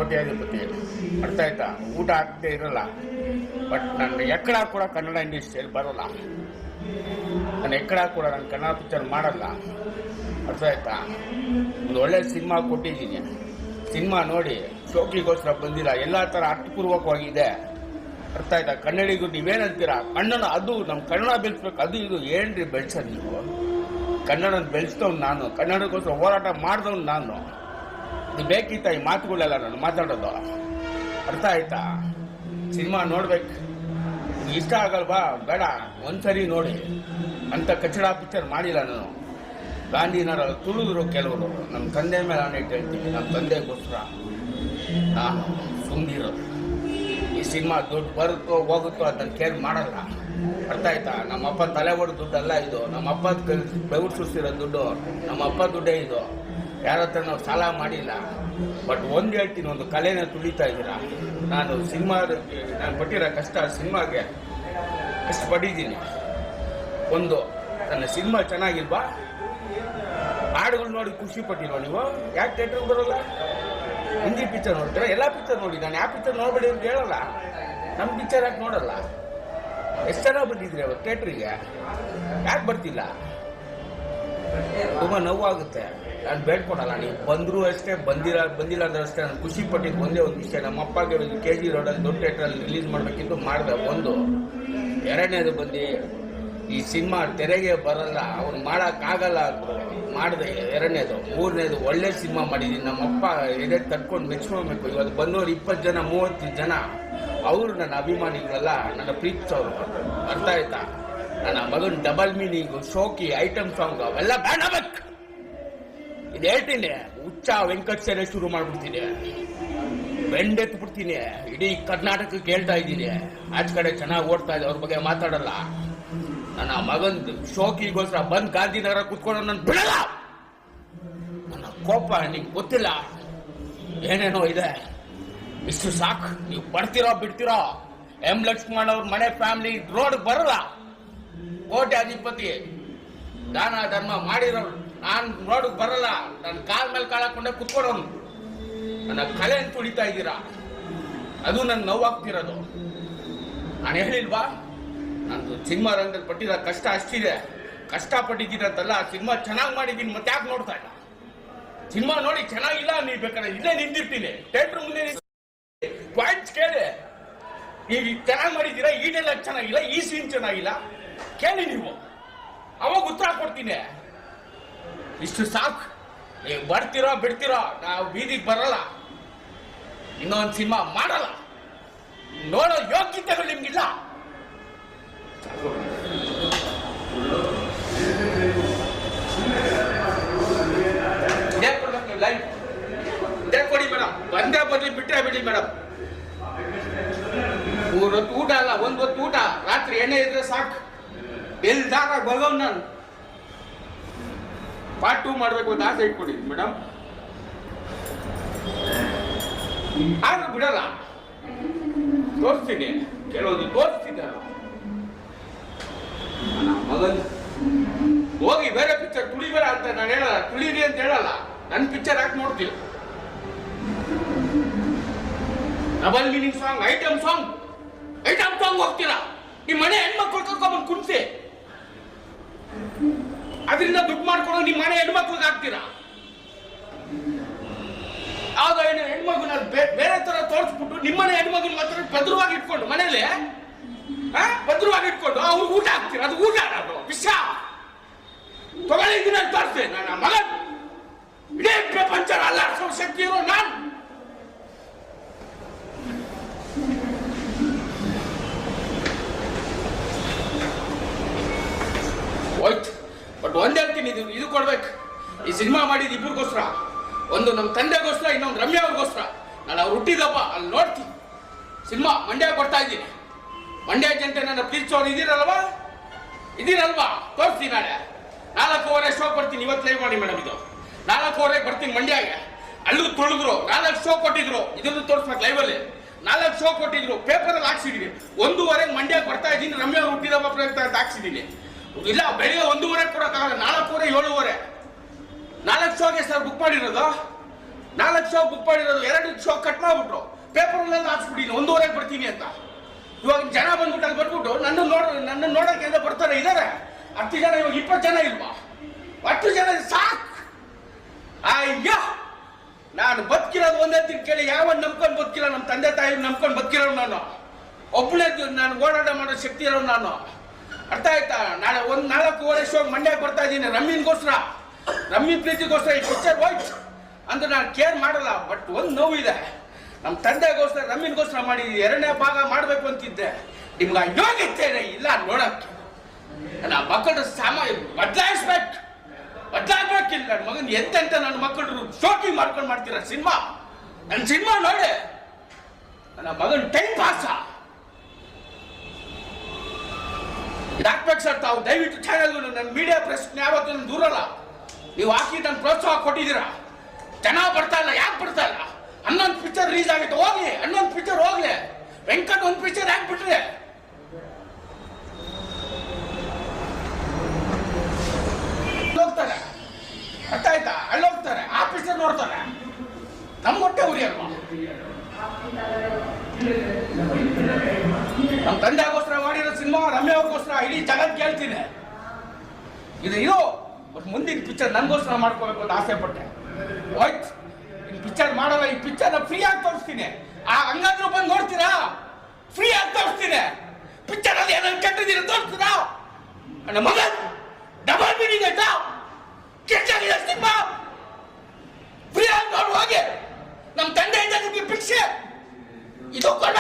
ಕೋಟ್ಯಾಧಿಪತಿ. ಅರ್ಥ ಆಯ್ತಾ? ಊಟ ಹಾಕದೆ ಇರಲ್ಲ. ಬಟ್ ನನ್ನ ಎಕ್ಕಡ ಕೂಡ ಕನ್ನಡ ಇಂಡಸ್ಟ್ರಿಯಲ್ಲಿ ಬರೋಲ್ಲ. ನಾನು ಎಕ್ಕಡ ಕೂಡ ನಾನು ಕನ್ನಡ ಪಿಕ್ಚರ್ ಮಾಡಲ್ಲ. ಅರ್ಥ ಆಯ್ತಾ? ಒಂದು ಒಳ್ಳೆ ಸಿನಿಮಾ ಕೊಟ್ಟಿದ್ದೀನಿ. ಸಿನಿಮಾ ನೋಡಿ ಶೋಕಿಗೋಸ್ಕರ ಬಂದಿಲ್ಲ, ಎಲ್ಲ ಥರ ಅರ್ಥಪೂರ್ವಕವಾಗಿದೆ. ಅರ್ಥ ಆಯ್ತಾ? ಕನ್ನಡಿಗರು ನೀವೇನಂತೀರಾ? ಕನ್ನಡ ಅದು ನಮ್ಮ ಕನ್ನಡ ಬೆಳೆಸ್ಬೇಕು, ಅದು ಇದು ಏನ್ರಿ ಬೆಳೆಸೋದು ನೀವು? ಕನ್ನಡ ಬೆಳೆಸ್ತವ್ನು ನಾನು, ಕನ್ನಡಕ್ಕೋಸ್ಕರ ಹೋರಾಟ ಮಾಡಿದವ್ನು ನಾನು. ಇದು ಬೇಕಿತ್ತ ಈ ಮಾತುಗಳೆಲ್ಲ ನಾನು ಮಾತಾಡೋದು? ಅರ್ಥ ಆಯ್ತಾ? ಸಿನಿಮಾ ನೋಡ್ಬೇಕು. ಇಷ್ಟ ಆಗಲ್ವಾ? ಬೇಡ, ಒಂದ್ಸರಿ ನೋಡಿ. ಅಂತ ಕಚಡ ಪಿಕ್ಚರ್ ಮಾಡಿಲ್ಲ ನಾನು. ಗಾಂಧಿನರ ತುಳಿದ್ರು ಕೆಲವರು. ನಮ್ಮ ತಂದೆ ಮೇಲೆ ನಾನು ಇಟ್ಟು ಹೇಳ್ತೀನಿ, ನಮ್ಮ ತಂದೆಗೋಸ್ಕರ ನಾನು ಸುಮ್ಮನಿರೋದು. ಈ ಸಿನಿಮಾ ದುಡ್ಡು ಬರುತ್ತೋ ಹೋಗುತ್ತೋ ಅದನ್ನು ಕೇರ್ ಮಾಡಲ್ಲ. ಅರ್ಥ ಆಯ್ತಾ? ನಮ್ಮಪ್ಪ ತಲೆ ಹೊಡೆದ ದುಡ್ಡಲ್ಲ ಇದು. ನಮ್ಮಪ್ಪ ಬೆವರು ಸುರಿಸಿರೋ ದುಡ್ಡು, ನಮ್ಮಪ್ಪ ದುಡ್ಡೇ ಇದು. ಯಾರ ಹತ್ರ ನಾವು ಸಾಲ ಮಾಡಿಲ್ಲ. ಬಟ್ ಒಂದು ಹೇಳ್ತೀನಿ, ಒಂದು ಕಲೆನ ತುಳಿತಾ ಇದ್ದೀರಾ. ನಾನು ನಾನು ಪಟ್ಟಿರೋ ಕಷ್ಟ ಸಿನಿಮಾಗೆ ಎಷ್ಟು ಪಟ್ಟಿದ್ದೀನಿ. ಒಂದು ನನ್ನ ಸಿನಿಮಾ ಚೆನ್ನಾಗಿಲ್ವಾ? ಹಾಡುಗಳು ನೋಡಿ ಖುಷಿ ಪಟ್ಟಿಲ್ವ ನೀವು? ಯಾಕೆ ಥಿಯೇಟ್ರಿಗೆ ಬರೋಲ್ಲ? ಹಿಂದಿ ಪಿಕ್ಚರ್ ನೋಡ್ತೀರಾ? ಎಲ್ಲ ಪಿಕ್ಚರ್ ನೋಡಿ. ನಾನು ಯಾವ ಪಿಕ್ಚರ್ ನೋಡ್ಬೇಡಿ ಅಂತ ಹೇಳಲ್ಲ. ನಮ್ಮ ಪಿಕ್ಚರ್ ಯಾಕೆ ನೋಡಲ್ಲ? ಎಷ್ಟು ಜನ ಬಂದಿದ್ರಿ ಅವತ್ತು ಥಿಯೇಟ್ರಿಗೆ? ಯಾಕೆ ಬರ್ತಿಲ್ಲ? ತುಂಬ ನೋವಾಗುತ್ತೆ. ನಾನು ಬೇಡ್ಕೊಡಲ್ಲ. ನೀವು ಬಂದರೂ ಅಷ್ಟೇ, ಬಂದಿಲ್ಲ ಅಂದ್ರೆ ಅಷ್ಟೇ. ನಾನು ಖುಷಿ ಪಟ್ಟಿದ್ದು ಒಂದೇ ಒಂದು ವಿಷಯ, ನಮ್ಮ ಅಪ್ಪಗೆ KG ರೋಡಲ್ಲಿ ದೊಡ್ಡ ಥಿಯೇಟ್ರಲ್ಲಿ ರಿಲೀಸ್ ಮಾಡಬೇಕಿತ್ತು, ಮಾಡಿದೆ. ಒಂದು. ಎರಡನೇದು ಬಂದು ಈ ಸಿನಿಮಾ ತೆರೆಗೆ ಬರಲ್ಲ, ಅವ್ನು ಮಾಡೋಕ್ಕಾಗಲ್ಲ ಅಂದರು, ಮಾಡಿದೆ. ಎರಡನೇದು. ಮೂರನೇದು ಒಳ್ಳೆ ಸಿನಿಮಾ ಮಾಡಿದ್ದೀನಿ. ನಮ್ಮಪ್ಪ ಎದೆ ತಟ್ಕೊಂಡು ಮೆಚ್ಕೊಳ್ಬೇಕು. ಇವತ್ತು ಬಂದವರು 20 ಜನ 30 ಜನ ಅವರು ನನ್ನ ಅಭಿಮಾನಿಗಳೆಲ್ಲ, ನನ್ನ ಪ್ರೀತಿಸೋರು. ಅರ್ಥ ಆಯ್ತಾ? ನನ್ನ ಮಗನ ಡಬಲ್ ಮೀನಿಂಗು, ಶೋಕಿ, ಐಟಮ್ ಸಾಂಗ್ ಅವೆಲ್ಲ ಬ್ಯಾನ್ ಆಗ್ಬೇಕು. ಇದು ಹೇಳ್ತೀನಿ, ಹುಚ್ಚ ವೆಂಕಟ್ ಸೇನೆ ಶುರು ಮಾಡ್ಬಿಡ್ತೀನಿ, ಬೆಂಡೆತ್ಬಿಡ್ತೀನಿ. ಇಡೀ ಕರ್ನಾಟಕಕ್ಕೆ ಹೇಳ್ತಾ ಇದ್ದೀನಿ. ಆಚ ಕಡೆ ಚೆನ್ನಾಗಿ ಓಡ್ತಾ ಇದೆ, ಅವ್ರ ಬಗ್ಗೆ ಮಾತಾಡಲ್ಲ. ನನ್ನ ಮಗನ್ ಶೋಕಿಗೋಸ್ಕರ ಬಂದ್ ಗಾಂಧಿನಗರ ಕುತ್ಕೊಂಡು ನನ್ನ ಬಿಡಲ್ಲ. ನನ್ನ ಕೋಪ ನಿಂಗೆ ಗೊತ್ತಿಲ್ಲ, ಏನೇನೋ ಇದೆ. ಇಷ್ಟು ಸಾಕು. ನೀವು ಬರ್ತಿರೋ ಬಿಡ್ತಿರೋ. ಎಂ ಲಕ್ಷ್ಮಣ್ ಅವ್ರ ಮನೆ ಫ್ಯಾಮಿಲಿ ರೋಡ್ ಬರಲ್ಲ. ಕೋಟ್ಯಾಧಿಪತಿ ದಾನ ಧರ್ಮ ಮಾಡಿರೋರು. ನಾನು ರೋಡ್ಗೆ ಬರಲ್ಲ. ನನ್ನ ಕಾಲ್ ಮೇಲೆ ಕಾಳಾಕೊಂಡೆ ಕುತ್ಕೊಡೋನು. ನನ್ನ ಕಲೆ ತುಳಿತಾ ಇದ್ದೀರಾ, ಅದು ನನ್ ನೋವಾಗ್ತಿರೋದು. ನಾನು ಹೇಳಿಲ್ವಾ, ನಂದು ಸಿನಿಮಾ ರಂಗದಲ್ಲಿ ಪಟ್ಟಿರೋ ಕಷ್ಟ ಅಷ್ಟಿದೆ. ಕಷ್ಟಪಟ್ಟಿದ್ದೀನಿ ಅಂತಲ್ಲ, ಸಿನಿಮಾ ಚೆನ್ನಾಗಿ ಮಾಡಿದ್ದೀನಿ. ಮತ್ತೆ ಯಾಕೆ ನೋಡ್ತಾ ಇಲ್ಲ? ಸಿನಿಮಾ ನೋಡಿ ಚೆನ್ನಾಗಿಲ್ಲ ನೀವು ಬೇಕಾದ್ರೆ ಇಲ್ಲೇ ನಿಂತಿರ್ತೀನಿ, ಥಿಯೇಟರ್ ಮುಂದೆ ಪಾಯಿಂಟ್ಸ್ ಕೇಳಿ. ಈಗ ಚೆನ್ನಾಗಿ ಮಾಡಿದ್ದೀರಾ, ಈ ಡೈಲಾಗ್ ಚೆನ್ನಾಗಿಲ್ಲ, ಈ ಸೀನ್ ಚೆನ್ನಾಗಿಲ್ಲ, ಕೇಳಿ ನೀವು, ಅವಾಗ ಉತ್ತರ ಕೊಡ್ತೀನಿ. ಇಷ್ಟು ಸಾಕು. ನೀವು ಬರ್ತಿರೋ ಬಿಡ್ತಿರೋ, ನಾವು ಬೀದಿಗೆ ಬರಲ್ಲ. ಇನ್ನೊಂದು ಸಿನಿಮಾ ಮಾಡಲ್ಲ. ನೋಡೋ ಯೋಗ್ಯತೆಗಳು ನಿಮ್ಗಿಲ್ಲ. ಇದೇ ಕೊಡ್ಬೇಕು ನೀವು ಲೈವ್. ಇದೇ ಕೊಡಿ ಮೇಡಮ್. ಬಂದೇ ಬರ್ಲಿ, ಬಿಟ್ಟರೆ ಬಿಡಿ ಮೇಡಮ್. 3 ಹೊತ್ತು ಊಟ ಅಲ್ಲ, 1 ಹೊತ್ತು ಊಟ. ರಾತ್ರಿ ಎಣ್ಣೆ ಇದ್ರೆ ಸಾಕು. ಎಲ್ದಾಗ ಬಗವ್ ನಾನು ಪಾರ್ಟ್ 2 ಮಾಡ್ಬೇಕು ಅಂತ ಆಸೆ ಇಟ್ಕೊಡಿ ಮೇಡಮ್. ಆದ್ರೂ ಬಿಡಲ್ಲ. ತೋರಿಸ್ತೀನಿ, ಕೆಲವೊಂದು ತೋರಿಸ್ತೀನಿ. ಮಗನ್ ಹೋಗಿ ಬೇರೆ ಪಿಕ್ಚರ್ ತುಳಿಬೇಡ ಅಂತ ನಾನು ಹೇಳಲ್ಲ, ತುಳಿರಿ ಅಂತ ಹೇಳಲ್ಲ. ನನ್ನ ಪಿಕ್ಚರ್ ಯಾಕೆ ನೋಡ್ತೀವಿ? Double meaning song, item song ಹೋಗ್ತೀರಾ? ನಿಮ್ಮ ಮನೆ ಹೆಣ್ಮಕ್ಳು ಕರ್ಕೊಂಡ್ಬಂದು ಕುಣಿಸಿ ಅದರಿಂದ ದುಡ್ಡು ಮಾಡ್ಕೊಂಡು ನಿಮ್ಮ ಮನೆ ಹೆಣ್ಮಕ್ಳಿಗೆ ಹಾಕ್ತೀರಾ? ಯಾವ್ದೋ ಹೆಣ್ಮಗುನ ಬೇರೆ ತರ ತೋರಿಸ್ಬಿಟ್ಟು ನಿಮ್ಮನೆ ಹೆಣ್ಮಗುನ ಮಾತ್ರ ಭದ್ರವಾಗಿ ಇಟ್ಕೊಂಡು ಮನೇಲಿ ಭದ್ರವಾಗಿ ಇಟ್ಕೊಂಡು ಅವ್ರಿಗೆ ಊಟ ಹಾಕ್ತೀರ. ಅದು ಊಟ ಅದು ವಿಷ ತಗೊಳ್ಳಿದ್ದೀನಿ ಅಂತ ತೋರಿಸ್ತೇನೆ. ನನ್ನ ಮಗ ಇಡೀ ಪ್ರಪಂಚ ಅಲ್ಲಾಡಿಸೋ ಶಕ್ತಿ ಇರೋ ನಾನು. ಹೋಯ್ತು. ಬಟ್ ಒಂದ್ ಹೇಳ್ತೀನಿ, ಇದು ಕೊಡ್ಬೇಕು. ಈ ಸಿನಿಮಾ ಮಾಡಿದ ಇಬ್ಬರಿಗೋಸ್ಕರ, ಒಂದು ನಮ್ಮ ತಂದೆಗೋಸ್ಕರ, ಇನ್ನೊಂದು ರಮ್ಯಾ ಅವ್ರಿಗೋಸ್ಕರ. ನಾನು ಅವ್ರು ಹುಟ್ಟಿದಪ್ಪ ಅಲ್ಲಿ ನೋಡ್ತೀನಿ. ಸಿನಿಮಾ ಮಂಡ್ಯ ಕೊಡ್ತಾ ಇದ್ದೀನಿ. ಮಂಡ್ಯ ಜನತೆ ನನ್ನ ಪ್ರೀತಿಸೋರು ಇದೀರಲ್ವಾ? ತೋರಿಸ್ತೀನಿ. ನಾಳೆ 4:15 ಶೋ ಬರ್ತೀನಿ. ಇವತ್ತು ಲೈವ್ ಮಾಡಿ ಮೇಡಮ್. ಇದು 4:15 ಬರ್ತೀನಿ ಮಂಡ್ಯಗೆ. ಅಲ್ಲೂ ತುಳಿದ್ರು, 4 ಶೋ ಕೊಟ್ಟಿದ್ರು. ಇದನ್ನು ತೋರಿಸ್ಬೇಕು ಲೈವಲ್ಲಿ. 4 ಶೋ ಕೊಟ್ಟಿದ್ರು, ಪೇಪರಲ್ಲಿ ಹಾಕ್ಸಿದೀವಿ. 1:15 ಮಂಡ್ಯಕ್ಕೆ ಬರ್ತಾ ಇದ್ದೀನಿ. ರಮ್ಯಾ ಹುಟ್ಟಿದಪ್ಪ ಪ್ರಯತ್ನ ಅಂತ ಹಾಕ್ಸಿದ್ದೀನಿ. ಇಲ್ಲ, ಬೆಳಿಗ್ಗೆ 1:15 ಕೊಡೋಕ್ಕಾಗಲ್ಲ. 4:15 7:15 4 ಶೋಗೆ ಸರ್ ಬುಕ್ ಮಾಡಿರೋದು. 4 ಶೋ ಬುಕ್ ಮಾಡಿರೋದು 2 ಶೋ ಕಟ್ ಮಾಡ್ಬಿಟ್ರು. ಪೇಪರ್ನೆಲ್ಲ ಹಾಕ್ಸ್ಬಿಟ್ಟಿನಿ 1:30ಕ್ಕೆ ಬರ್ತೀನಿ ಅಂತ. ಇವಾಗ ಜನ ಬಂದ್ಬಿಟ್ಟು ಅಲ್ಲಿ ಬರ್ಬಿಟ್ಟು ನನ್ನ ನೋಡಕ್ಕೆ ಎಲ್ಲ ಬರ್ತಾರೆ. ಇದಾರೆ 10 ಜನ, ಇವಾಗ 20 ಜನ ಇಲ್ವಾ? 10 ಜನ ಸಾಕು. ಅಯ್ಯ, ನಾನು ಬದುಕಿರೋದು ಒಂದೇ ತಿಂಗ್ ಕೇಳಿ, ಯಾವ ನಂಬ್ಕೊಂಡು ಬದುಕಿಲ್ಲ. ನಮ್ಮ ತಂದೆ ತಾಯಿ ನಂಬ್ಕೊಂಡು ಬದುಕಿರೋ ನಾನು ಒಬ್ಬನೇ. ನಾನು ಓಡಾಟ ಮಾಡೋ ಶಕ್ತಿ ಇರೋ ನಾನು. ಅರ್ಥ ಆಯ್ತಾ? ನಾಳೆ 4:15 ಶೋ ಮಂಡ್ಯಕ್ಕೆ ಬರ್ತಾ ಇದ್ದೀನಿ ರಮ್ಮಿನ್ಗೋಸ್ಕರ, ರಮ್ಮಿನ್ ಪ್ರೀತಿಗೋಸ್ಕರ. ಈ ಪಿಕ್ಚರ್ ಹೋಯ್ತು ಅಂದ್ರೆ ನಾನು ಕೇರ್ ಮಾಡಲ್ಲ. ಬಟ್ ಒಂದು ನೋವಿದೆ, ನಮ್ಮ ತಂದೆಗೋಸ್ಕರ ರಮ್ಮಿನ್ಗೋಸ್ಕರ ಮಾಡಿ 2ನೇ ಭಾಗ ಮಾಡಬೇಕು ಅಂತಿದ್ದೆ. ನಿಮ್ಗೆ ಯೋಗ್ಯತೆ ಇಲ್ಲ ನೋಡಕ್ಕೆ. ನನ್ನ ಮಕ್ಕಳ ಬದಲಾಗ್ಬೇಕಿಲ್ಲ. ನನ್ನ ಮಗನ್ ಎಂತೆಂತ ನನ್ನ ಮಕ್ಕಳು ಶೋಕಿ ಮಾಡ್ಕೊಂಡು ಮಾಡ್ತೀರ ಸಿನಿಮಾ. ನನ್ನ ಸಿನಿಮಾ ನೋಡಿ, ನನ್ನ ಮಗನ್ ಟೈಮ್ ಪಾಸ ಇದಾಕ್ಬೇಕು ಸರ್. ತಾವು ದಯವಿಟ್ಟು ಚಾನಲ್, ನನ್ನ ಮೀಡಿಯಾ ಪ್ರೆಸ್ ಯಾವತ್ತೂ ನಾನು ದೂರಲ್ಲ. ನೀವು ಹಾಕಿ ನನ್ನ ಪ್ರೋತ್ಸಾಹ ಕೊಟ್ಟಿದ್ದೀರಾ. ಜನ ಬರ್ತಾ ಇಲ್ಲ. ಯಾಕೆ ಬರ್ತಾ ಇಲ್ಲ? 11 ಪಿಕ್ಚರ್ ರಿಲೀಸ್ ಆಗುತ್ತೆ. ಹೋಗ್ಲಿ, 11 ಪಿಕ್ಚರ್ ಹೋಗ್ಲಿ. ವೆಂಕಟ್ 1 ಪಿಕ್ಚರ್ ಹಾಕ್ಬಿಟ್ರೆ ಹೋಗ್ತಾರೆ. ಅರ್ಥ ಆಯ್ತಾ? ಅಲ್ಲಿ ಹೋಗ್ತಾರೆ, ಆ ಪಿಕ್ಚರ್ ನೋಡ್ತಾರೆ. ನಮ್ಗೆ ಹೊಟ್ಟೆ ಉರಿ ಅಲ್ವಾ? ನಮ್ಮ ತಂದೆಗೋಸ್ಕರ ಮಾಡಿರೋ ಸಿನಿಮಾ, ರಮ್ಯ ಅವ್ರಿಗೋಸ್ಕರ ಇಡೀ ಜಗತ್ ಕೇಳ್ತೀನಿ. ಇದು ಬಟ್ ಮುಂದಿನ ಪಿಕ್ಚರ್ ನನಗೋಸ್ಕರ ಮಾಡ್ಕೋಬೇಕು ಅಂತ ಆಸೆ ಪಟ್ಟೆ. ಹೋಯ್ತು, ಇನ್ನು ಪಿಕ್ಚರ್ ಮಾಡಲ್ಲ. ಈ ಪಿಕ್ಚರ್ನ ಫ್ರೀ ಆಗಿ ತೋರಿಸ್ತೀನಿ. ಹಂಗಾದ್ರೂ ಬಂದು ನೋಡ್ತೀರಾ? ಫ್ರೀ ಆಗಿ ತೋರಿಸ್ತೀನಿ. ಪಿಕ್ಚರ್ ಅಲ್ಲಿ ಏನಾದ್ರು ಕೆಟ್ಟಿದ್ದೀರ ತೋರಿಸ್ತೀರಾ? ನನ್ನ ಮಗ ಡಬಲ್ ಮೀನಿಂಗ್ ಆಯ್ತಾ? ಕೆಟ್ಟಾಗಿದೆ ಸಿನಿಮಾ. ಫ್ರೀ ಆಗಿ ನೋಡುವ ಹಾಗೆ ನಮ್ಮ ತಂದೆಯಿಂದ ನಿಮಗೆ ಭಿಕ್ಷೆ ಇದು ಕೊಡ.